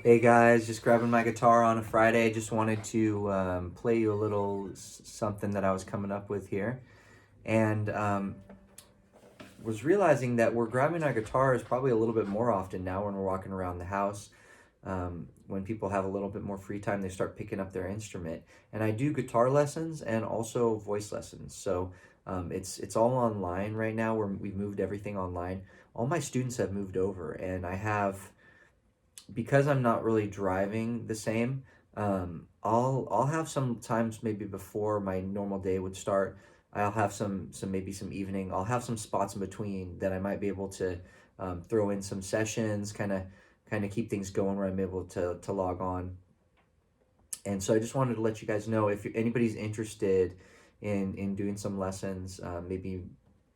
Hey guys, just grabbing my guitar on a Friday. Just wanted to play you a little something that I was coming up with here. And was realizing that we're grabbing our guitars probably a little bit more often now when we're walking around the house. When people have a little bit more free time, they start picking up their instrument. And I do guitar lessons and also voice lessons. So it's all online right now. We've moved everything online. All my students have moved over, and I have, because I'm not really driving the same, I'll have some times maybe before my normal day would start. I'll have some evening. I'll have some spots in between that I might be able to throw in some sessions, kind of keep things going where I'm able to log on. And so I just wanted to let you guys know if anybody's interested in doing some lessons, maybe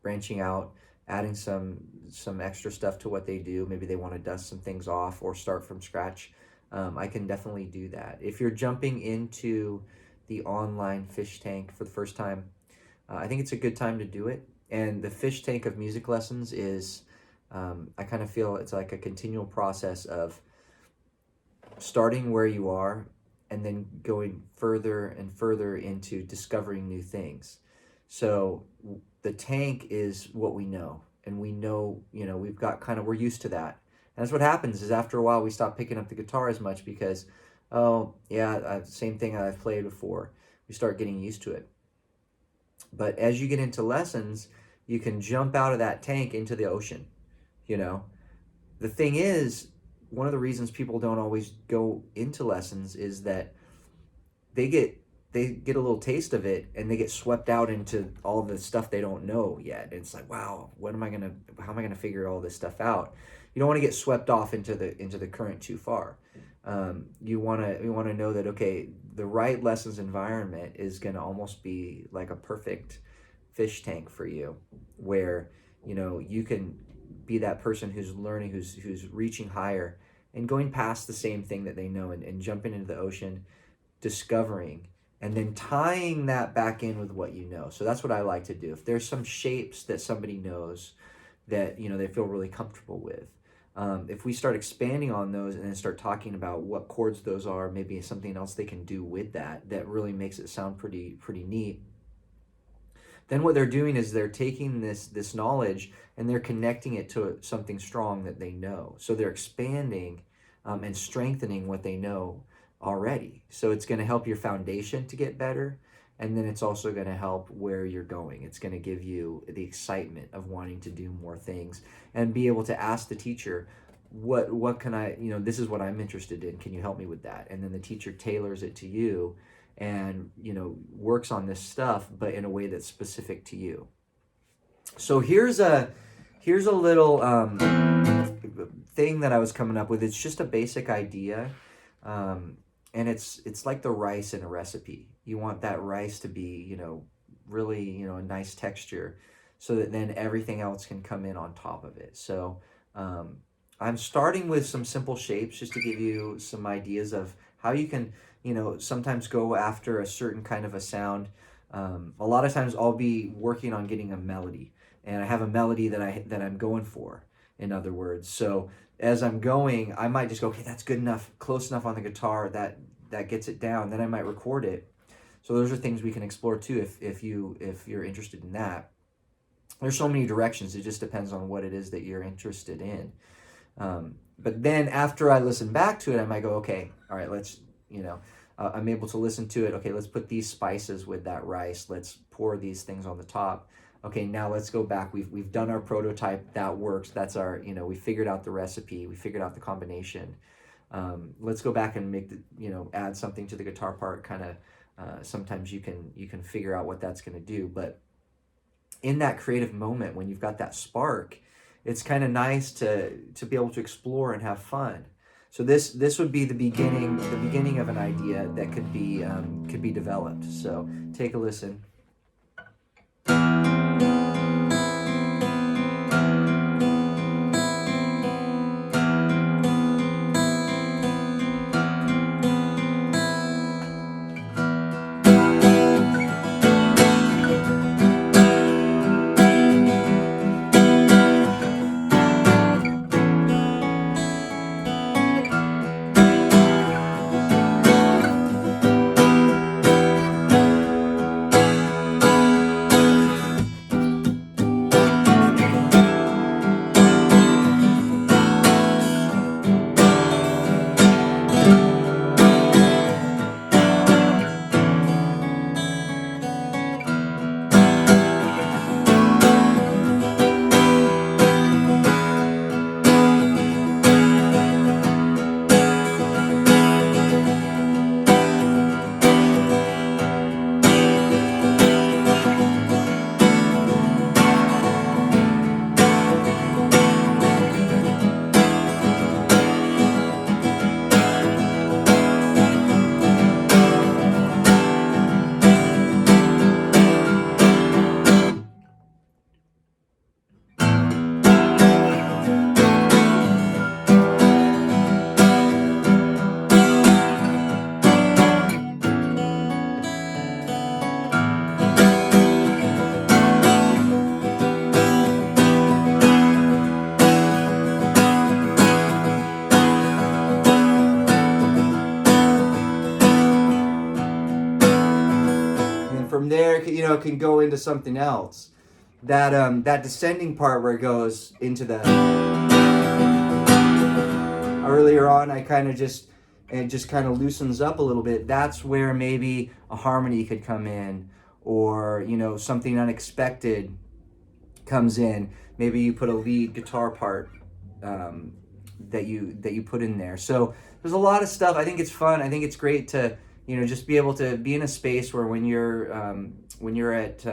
branching out, adding some extra stuff to what they do. Maybe they want to dust some things off or start from scratch. I can definitely do that. If you're jumping into the online fish tank for the first time, I think it's a good time to do it. And the fish tank of music lessons is, I kind of feel it's like a continual process of starting where you are and then going further and further into discovering new things. So the tank is what we know, and we know, we've got we're used to that. And that's what happens is after a while we stop picking up the guitar as much because, oh yeah, same thing I've played before. We start getting used to it. But as you get into lessons, you can jump out of that tank into the ocean. The thing is, one of the reasons people don't always go into lessons is that they get a little taste of it and they get swept out into all the stuff they don't know yet. It's like, wow, how am I gonna figure all this stuff out? You don't want to get swept off into the current too far. You want to know that, okay, the right lessons environment is going to almost be like a perfect fish tank for you, where you can be that person who's learning, who's reaching higher and going past the same thing that they know, and jumping into the ocean, discovering, and then tying that back in with what you know. So that's what I like to do. If there's some shapes that somebody knows that they feel really comfortable with, if we start expanding on those and then start talking about what chords those are, maybe something else they can do with that really makes it sound pretty neat. Then what they're doing is they're taking this knowledge and they're connecting it to something strong that they know. So they're expanding and strengthening what they know already. So it's going to help your foundation to get better, and then it's also going to help where you're going. It's going to give you the excitement of wanting to do more things and be able to ask the teacher, what can I, this is what I'm interested in. Can you help me with that? And then the teacher tailors it to you and works on this stuff, but in a way that's specific to you. So here's a little thing that I was coming up with. It's just a basic idea, and it's like the rice in a recipe. You want that rice to be really a nice texture, so that then everything else can come in on top of it. So I'm starting with some simple shapes just to give you some ideas of how you can sometimes go after a certain kind of a sound. A lot of times I'll be working on getting a melody, and I have a melody that I'm going for, in other words. So as I'm going, I might just go, okay, that's good enough, close enough on the guitar, that gets it down. Then I might record it. So those are things we can explore too if you're interested in that. There's so many directions. It just depends on what it is that you're interested in. But then after I listen back to it, I might go, okay, all right, let's, I'm able to listen to it. Okay, let's put these spices with that rice. Let's pour these things on the top. Okay, now let's go back. We've done our prototype. That works. That's our, we figured out the recipe. We figured out the combination. Let's go back and make add something to the guitar part. Sometimes you can figure out what that's going to do. But in that creative moment, when you've got that spark, it's kind of nice to be able to explore and have fun. So this would be the beginning of an idea that could be developed. So take a listen. there, it can go into something else. That descending part where it goes into the earlier on, I kind of just kind of loosens up a little bit. That's where maybe a harmony could come in, or something unexpected comes in. Maybe you put a lead guitar part that you put in there. So there's a lot of stuff. I think it's fun. I think it's great to just be able to be in a space where when you're at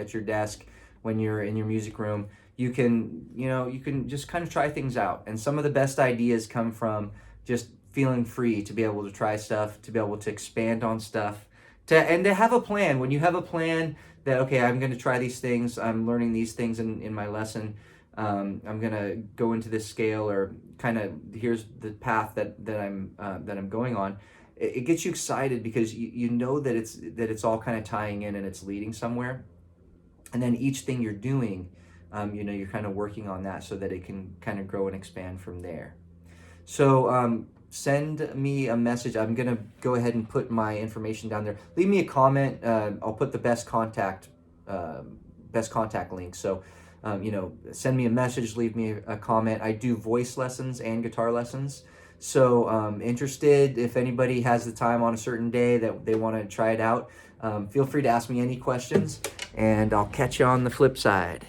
your desk, when you're in your music room, you can just kind of try things out. And some of the best ideas come from just feeling free to be able to try stuff, to be able to expand on stuff, and to have a plan. When you have a plan that, okay, I'm going to try these things, I'm learning these things in my lesson, I'm going to go into this scale, or kind of here's the path that I'm going on. It gets you excited because you know that it's all kind of tying in and it's leading somewhere. And then each thing you're doing, you're kind of working on that so that it can kind of grow and expand from there. So send me a message. I'm going to go ahead and put my information down there. Leave me a comment. I'll put the best contact link. So, send me a message, leave me a comment. I do voice lessons and guitar lessons. So interested, if anybody has the time on a certain day that they want to try it out, feel free to ask me any questions, and I'll catch you on the flip side.